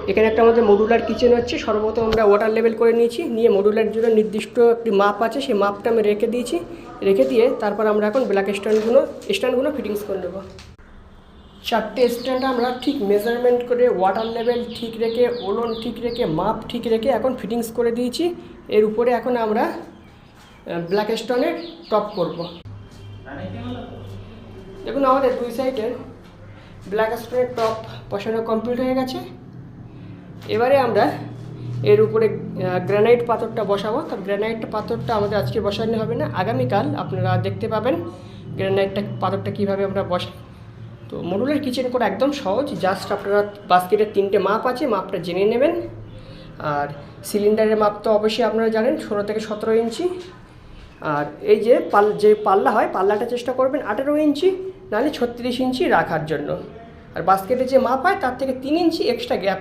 এখানে একটা আমাদের মডুলার কিচেন হচ্ছে। সর্বপ্রথম আমরা ওয়াটার লেভেল করে নিয়েছি, নিয়ে মডুলার জন্য নির্দিষ্ট একটি মাপ আছে, সেই মাপটা আমি রেখে দিয়েছি। রেখে দিয়ে তারপর আমরা এখন ব্ল্যাক স্ট্যান্ডগুলো ফিটিংস করে নেব। 4টে স্ট্যান্ড আমরা ঠিক মেজারমেন্ট করে ওয়াটার লেভেল ঠিক রেখে, ওলন ঠিক রেখে, মাপ ঠিক রেখে এখন ফিটিংস করে দিয়েছি। এর উপরে এখন আমরা ব্ল্যাক স্টোনের টপ করব। দেখুন আমাদের দুই সাইডের ব্ল্যাক স্টোনের টপ বসানো কমপ্লিট হয়ে গেছে। এবারে আমরা এর উপরে গ্রানাইট পাথরটা বসাবো। তো গ্রানাইট পাথরটা আমাদের আজকে বসানো হবে না, আগামীকাল আপনারা দেখতে পাবেন পাথরটা কীভাবে আমরা বসাই। তো মডুলার কিচেন করা একদম সহজ, জাস্ট আপনারা বাস্কেটের 3টে মাপ আছে, মাপটা জেনে নেবেন। আর সিলিন্ডারের মাপ তো অবশ্যই আপনারা জানেন 16 থেকে 17 ইঞ্চি। আর এই যে পাল্লা হয়, পাল্লাটা চেষ্টা করবেন 18 ইঞ্চি, নাহলে 36 ইঞ্চি রাখার জন্য। আর বাস্কেটের যে মাপ হয় তার থেকে 3 ইঞ্চি এক্সট্রা গ্যাপ